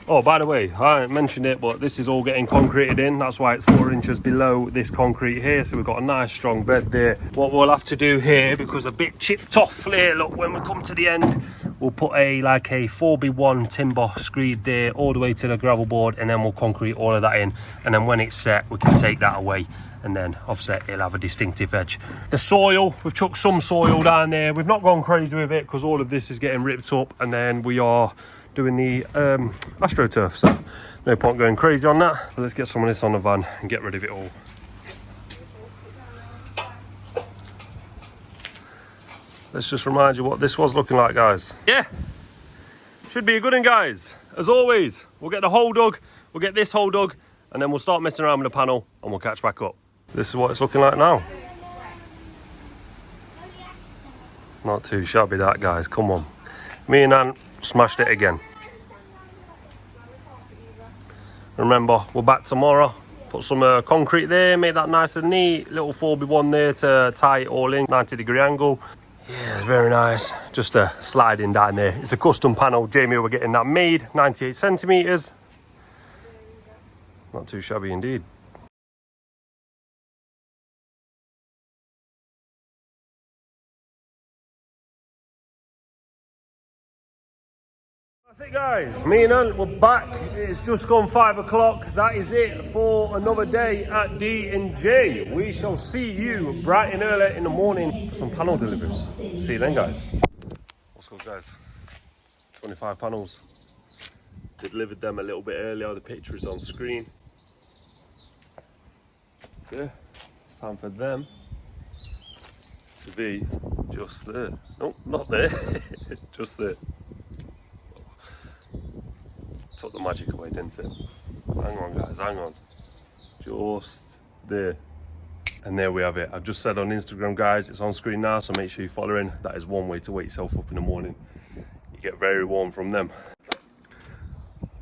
Oh, by the way, I haven't mentioned it, but this is all getting concreted in. That's why it's 4 inches below this concrete here. So we've got a nice strong bed there. What we'll have to do here, because a bit chipped off here, look, when we come to the end, we'll put a 4x1 timber screed there all the way to the gravel board, and then we'll concrete all of that in. And then when it's set, we can take that away, and then offset, it'll have a distinctive edge. The soil, we've chucked some soil down there. We've not gone crazy with it because all of this is getting ripped up, and then we are doing the AstroTurf, so no point going crazy on that. But let's get some of this on the van and get rid of it all. Let's just remind you what this was looking like, guys. Yeah, should be a good one, guys. As always, we'll get the hole dug, we'll get this hole dug, and then we'll start messing around with the panel and we'll catch back up. This is what it's looking like now. Not too shabby that, guys. Come on. Me and Ann smashed it again. Remember, we're back tomorrow. Put some concrete there, make that nice and neat. Little 4x1 there to tie it all in, 90-degree angle. Yeah, very nice. Just a sliding down there. It's a custom panel. Jamie, we're getting that made, 98 centimeters. Not too shabby indeed. That's it, guys. Me and Ant, we're back. It's just gone 5 o'clock. That is it for another day at D&J. We shall see you bright and early in the morning for some panel deliveries. See you then, guys. What's good, guys? 25 panels. Delivered them a little bit earlier. The picture is on screen. So yeah, it's time for them to be just there. No, not there. Just there. Took the magic away, didn't it? Hang on, guys, hang on. Just there. And there we have it. I've just said on Instagram, guys, it's on screen now, so make sure you're following. That is one way to wake yourself up in the morning. You get very warm from them.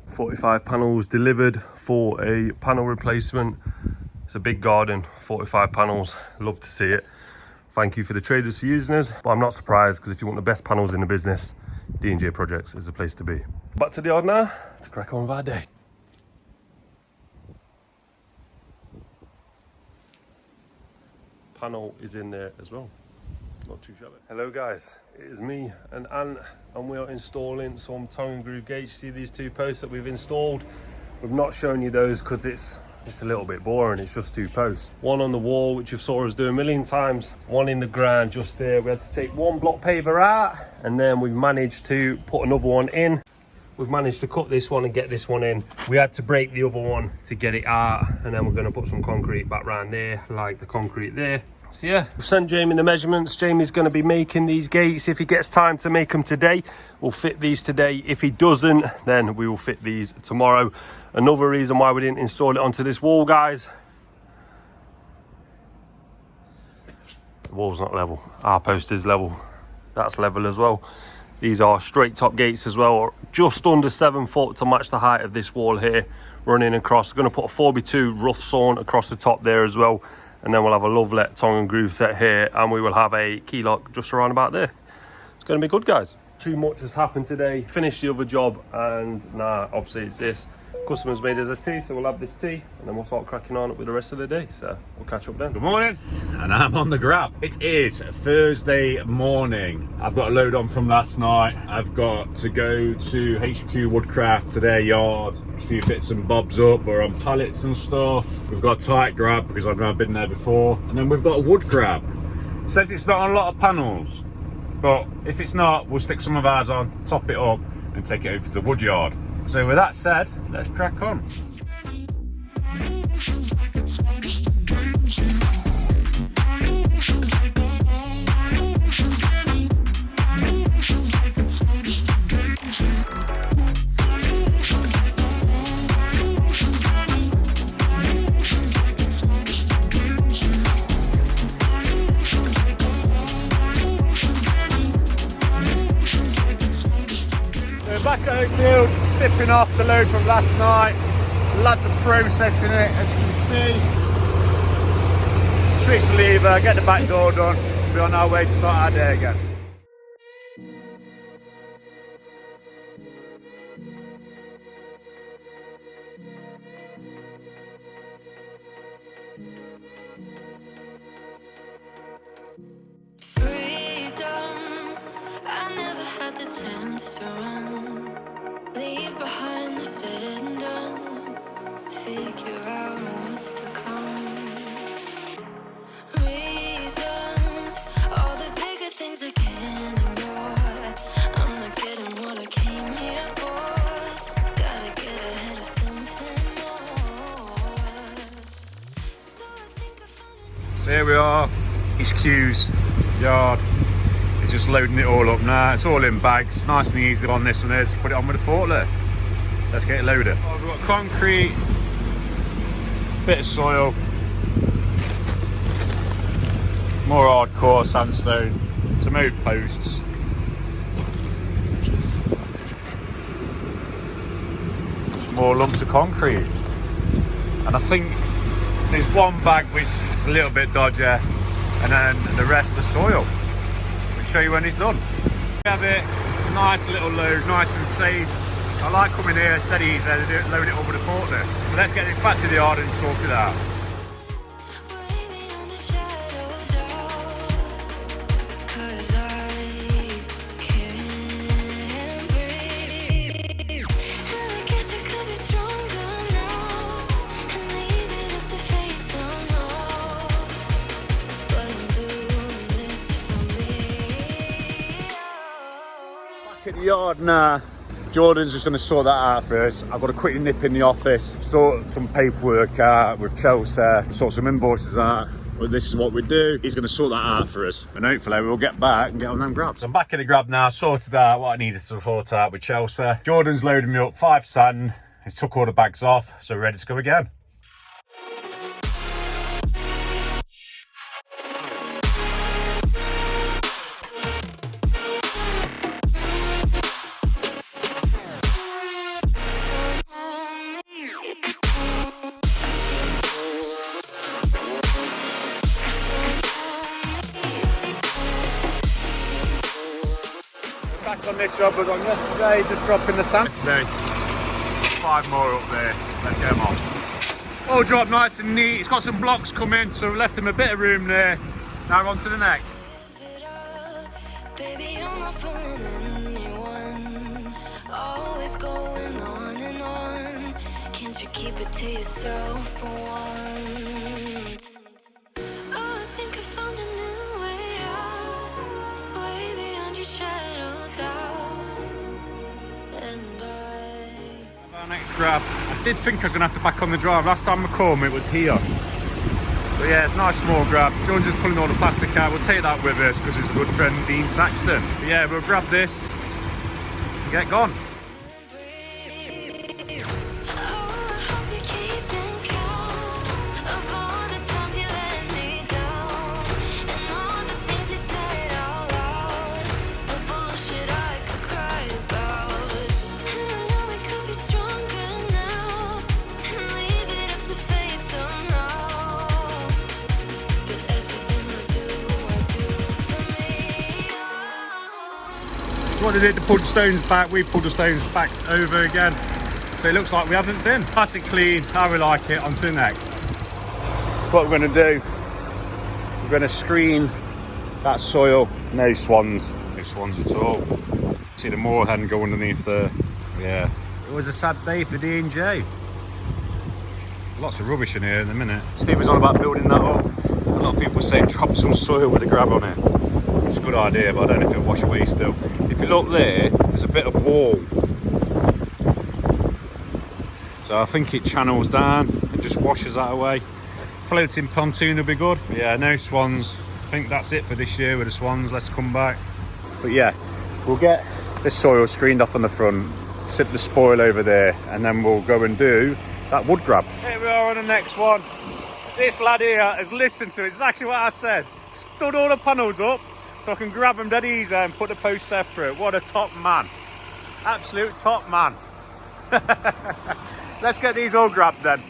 45 panels delivered for a panel replacement. It's a big garden, 45 panels. Love to see it. Thank you for the traders for using us. But I'm not surprised, because if you want the best panels in the business, D&J Projects is the place to be. Back to the yard now to crack on with our day. Panel is in there as well. Not too shabby. Hello guys, it is me and Ant, and we are installing some tongue and groove gates. See these two posts that we've installed? We've not shown you those because it's a little bit boring. It's just two posts. One on the wall, which you've saw us do a million times. One in the ground just there. We had to take one block paver out, and then we've managed to put another one in. We've managed to cut this one and get this one in. We had to break the other one to get it out, and then we're going to put some concrete back round there, like the concrete there. So yeah, we've sent Jamie the measurements. Jamie's going to be making these gates. If he gets time to make them today, we'll fit these today. If he doesn't, then we will fit these tomorrow. Another reason why we didn't install it onto this wall, guys. The wall's not level. Our post is level. That's level as well. These are straight top gates as well, just under 7 foot to match the height of this wall here, running across. We're going to put a 4x2 rough sawn across the top there as well. And then we'll have a lovely tongue and groove set here, and we will have a key lock just around about there. It's going to be good, guys. Too much has happened today. Finished the other job, and now obviously it's this. Customers made us a tea, so we'll have this tea, and then we'll start cracking on with the rest of the day. So we'll catch up then. Good morning, and I'm on the grab. It is Thursday morning. I've got a load on from last night. I've got to go to HQ Woodcraft to their yard. A few bits and bobs up. We're on pallets and stuff. We've got a tight grab because I've never been there before. And then we've got a wood grab. It says it's not on a lot of panels, but if it's not, we'll stick some of ours on, top it up, and take it over to the wood yard. So with that said, let's crack on. Back at Oakfield, tipping off the load from last night. The lads are processing it, as you can see. Switch the lever, get the back door done. We'll be on our way to start our day again. The chance to run, leave behind the said and done, figure out what's to come. Reasons, all the bigger things I can't ignore. I'm not getting what I came here for. Gotta get ahead of something more. So I think I found it. So here we are, HQ's yard. Just loading it all up now. It's all in bags, nice and easy on this one is. Put it on with a forklift. Let's get it loaded. Oh, we've got concrete, bit of soil, more hardcore sandstone, some oak posts. Some more lumps of concrete. And I think there's one bag which is a little bit dodgy, and then the rest the soil. I'll show you when it's done. We have it, nice little load, nice and safe. I like coming here, dead easy, load it up with a forklift. So let's get this back to the yard and sort it out. At the yard now. Jordan's just going to sort that out first. I've got to quickly nip in the office, sort some paperwork out with Chelsea, sort some invoices out. Well, this is what we do. He's going to sort that out for us, and hopefully we'll get back and get on them grabs. I'm back in the grab now, sorted out what I needed to sort out with Chelsea. Jordan's loaded me up 5 sand. He took all the bags off, so we're ready to go again. Back on this job was on yesterday, just dropping the sand. Yesterday, 5 more up there. Let's get them on. All dropped nice and neat. It's got some blocks coming, so we left him a bit of room there. Now we're on to the next. Baby, I'm not fooling anyone. Always going on and on. Can't you keep it to yourself for once? Oh, I think I found a new way out. Way beyond your shadow doubt. And Our next grab. I did think I was going to have to back on the drive. Last time I came, it was here. But yeah, it's a nice small grab. John's just pulling all the plastic out. We'll take that with us because it's a good friend, Dean Saxton. But yeah, we'll grab this and get gone. What they did to pull the stones back, we pulled the stones back over again. So it looks like we haven't been. Nice and clean, how we like it. On to the next. What we're going to do, we're going to screen that soil. No swans. No swans at all. See the moorhen go underneath there. Yeah. It was a sad day for D&J. Lots of rubbish in here in a minute. Steve was on about building that up. A lot of people say drop some soil with a grab on it. It's a good idea, but I don't know if it'll wash away still. If you look there, there's a bit of wall. So I think it channels down, it just washes that away. Floating pontoon will be good. But yeah, no swans. I think that's it for this year with the swans. Let's come back. But yeah, we'll get this soil screened off on the front, tip the spoil over there, and then we'll go and do that wood grab. Here we are on the next one. This lad here has listened to exactly what I said. Stood all the panels up so I can grab them dead easy and put the post separate. What a top man. Absolute top man. Let's get these all grabbed then.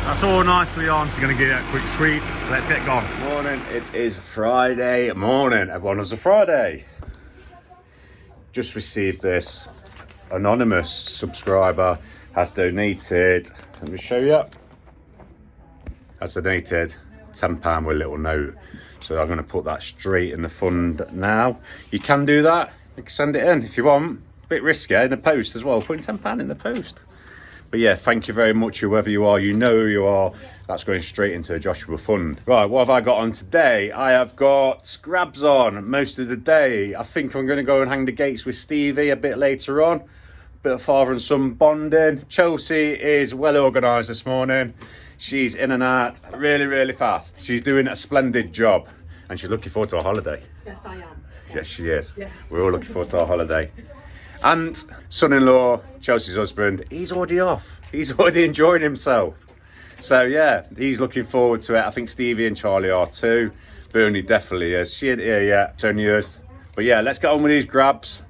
That's all nicely on. You're going to give it a quick sweep. So let's get going. Morning. It is Friday morning. Everyone loves a Friday. Just received this. Anonymous subscriber has donated. Let me show you. Has donated £10 with a little note. So I'm going to put that straight in the fund now. You can do that. You can send it in if you want. A bit risky in the post as well. Putting £10 in the post. But yeah, thank you very much, whoever you are. You know who you are. That's going straight into the Joshua Fund. Right, what have I got on today? I have got grabs on most of the day. I think I'm going to go and hang the gates with Stevie a bit later on. Bit of father and son bonding. Chelsea is well organised this morning. She's in and out really, really fast. She's doing a splendid job and she's looking forward to our holiday. Yes, I am. Yes, she is. Yes. We're all looking forward to our holiday. And son-in-law, Chelsea's husband, he's already off. He's already enjoying himself. So yeah, he's looking forward to it. I think Stevie and Charlie are too. Bernie definitely is. She ain't here yet, Tony is. But yeah, let's get on with these grabs.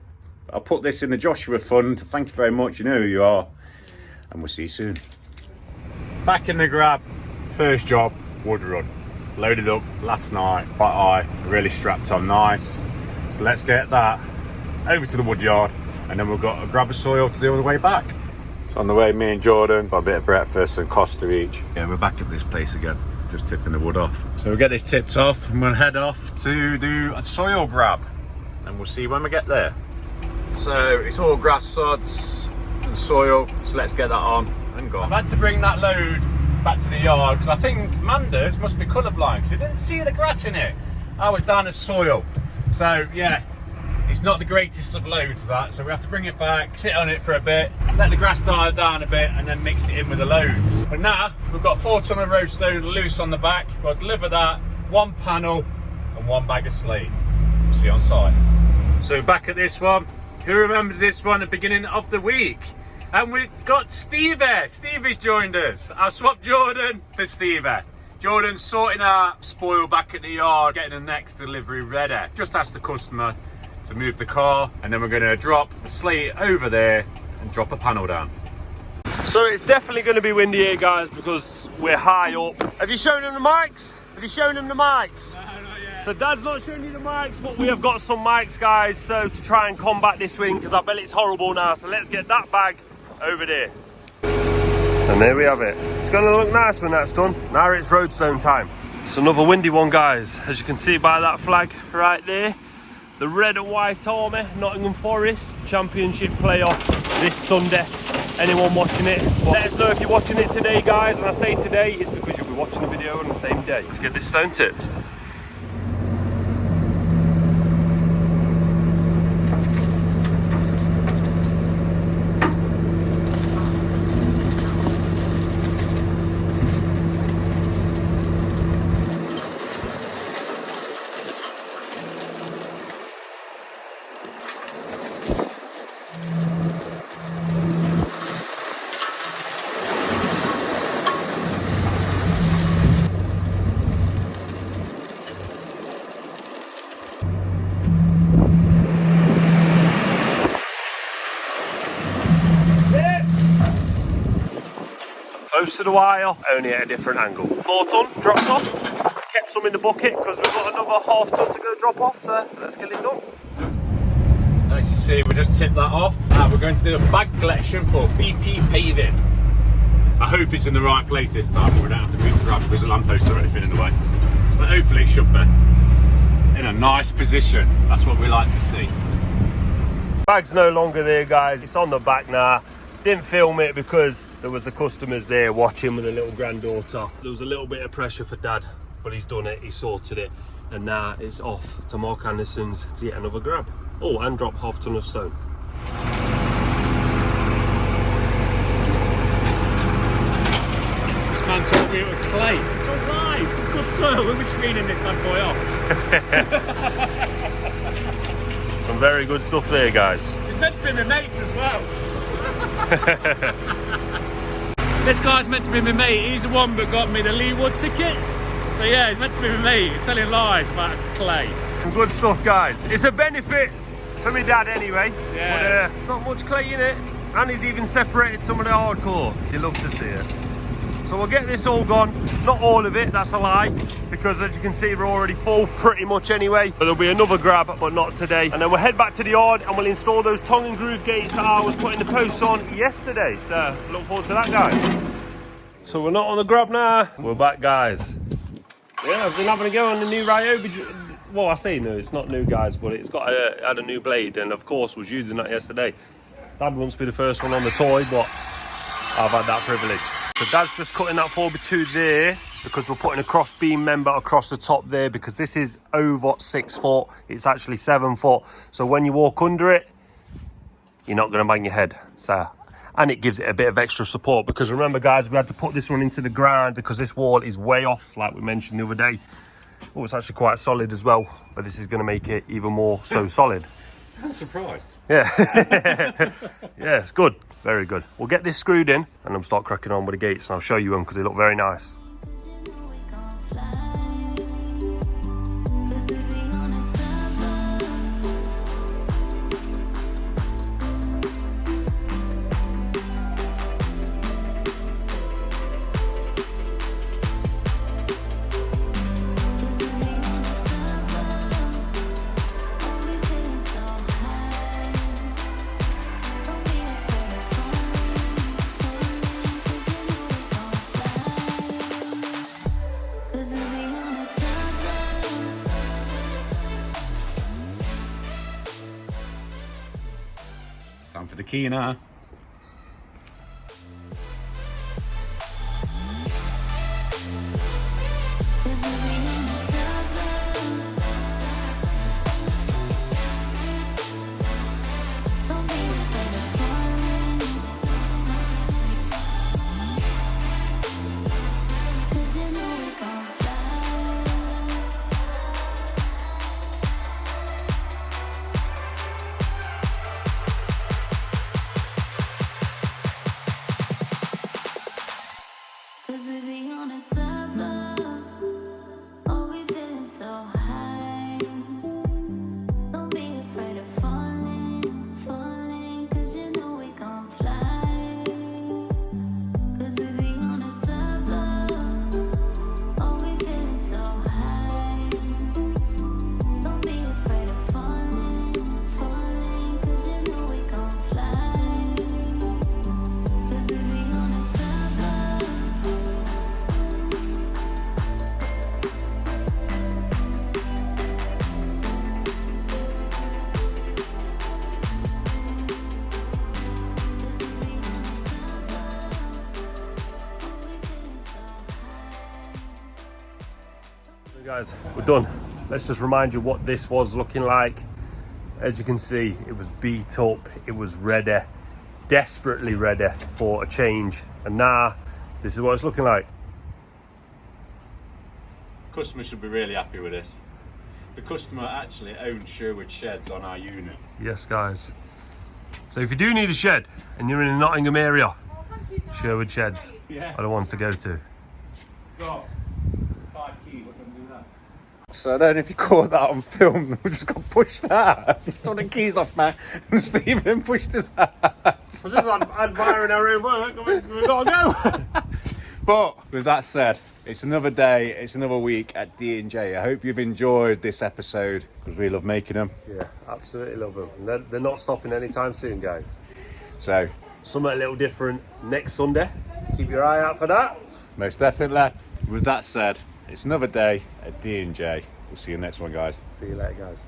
I'll put this in the Joshua Fund. Thank you very much, you know who you are. And we'll see you soon. Back in the grab, first job, wood run. Loaded up last night, quite high, really strapped on nice. So let's get that over to the wood yard. And then we've got a grab of soil to do on the way back. So on the way, me and Jordan got a bit of breakfast and Costa each. Yeah, we're back at this place again, just tipping the wood off. So we'll get this tipped off and we'll head off to do a soil grab. And we'll see when we get there. So it's all grass sods and soil, so let's get that on and go. I've had to bring that load back to the yard because I think Manders must be colourblind because he didn't see the grass in it. I was down as soil. So yeah, it's not the greatest of loads that, so we have to bring it back, sit on it for a bit, let the grass die down a bit and then mix it in with the loads. But now we've got 4 ton of roadstone loose on the back. We'll deliver that, 1 panel and 1 bag of slate. We'll see you on site. So back at this one. Who remembers this one at the beginning of the week? And we've got Stevie. Stevie's joined us. I've swapped Jordan for Stevie. Jordan's sorting out spoil back at the yard, getting the next delivery ready. Just asked the customer to move the car and then we're going to drop the slate over there and drop a panel down. So it's definitely going to be windy here, guys, because we're high up. Have you shown them the mics? Have you shown them the mics? So Dad's not showing you the mics, but we have got some mics, guys, so to try and combat this wind, because I bet it's horrible now. So let's get that bag over there. And there we have it. It's going to look nice when that's done. Now it's roadstone time. It's another windy one, guys. As you can see by that flag right there, the red and white army, Nottingham Forest Championship playoff this Sunday. Anyone watching it, let us know if you're watching it today, guys. And I say today, it's because you'll be watching the video on the same day. Let's get this stone tipped. Close to the wire, only at a different angle. 4 ton, dropped off. Kept some in the bucket because we've got another ½ ton to go drop off, so let's get it done. Nice to see, we just tipped that off. Now we're going to do a bag collection for BP paving. I hope it's in the right place this time, we don't have to move the grab because there's a lamppost or anything in the way. But hopefully it should be. In a nice position, that's what we like to see. Bag's no longer there, guys, it's on the back now. Didn't film it because there was the customers there watching with a little granddaughter. There was a little bit of pressure for Dad, but he's done it, he sorted it. And now it's off to Mark Anderson's to get another grab. Oh, and drop ½ ton of stone. This man told me it was clay. It's all right, it's good soil. We'll be screening this bad boy off. Some very good stuff there, guys. It's meant to be my mate as well. This guy's meant to be my mate. He's the one that got me the Leewood tickets. So yeah, he's meant to be my mate. He's telling lies about clay. Some good stuff, guys. It's a benefit for my dad anyway. Yeah. But not much clay in it. And he's even separated some of the hardcore. You love to see it. So we'll get this all gone. Not all of it, that's a lie. Because as you can see, we're already full pretty much anyway. But there'll be another grab, but not today. And then we'll head back to the yard and we'll install those tongue and groove gates that I was putting the posts on yesterday. So look forward to that, guys. So we're not on the grab now. We're back, guys. Yeah, I've been having a go on the new Ryobi. Well, I say new, it's not new, guys, but it's got had a new blade. And of course, was using that yesterday. Dad wants to be the first one on the toy, but I've had that privilege. So Dad's just cutting that 4x2 there because we're putting a cross beam member across the top there because this is over 6 foot. It's actually 7 foot. So when you walk under it, you're not going to bang your head. So, and it gives it a bit of extra support because remember guys, we had to put this one into the ground because this wall is way off, like we mentioned the other day. Oh, it's actually quite solid as well, but this is going to make it even more so solid. Sounds surprised. Yeah. Yeah, it's good. Very good. We'll get this screwed in and then start cracking on with the gates and I'll show you them because they look very nice. Time for the key now. Guys, we're done. Let's just remind you what this was looking like. As you can see, it was beat up, it was ready, desperately ready for a change, and now this is what it's looking like. Customer should be really happy with this. The customer actually owns Sherwood Sheds on our unit. Yes guys, so if you do need a shed and you're in the Nottingham area, Sherwood Sheds are the ones to go to. Got 5 keys, what can we do that? So I don't know if you caught that on film, we just got pushed out. He took the keys off, man, and Stephen pushed us out. We're just admiring our own work, we've got to go. But with that said, it's another day, it's another week at D&J. I hope you've enjoyed this episode because we love making them. Yeah, absolutely love them. They're not stopping anytime soon, guys. So, something a little different next Sunday. Keep your eye out for that. most definitely. With that said, it's another day at D&J. We'll see you next one, guys. See you later, guys.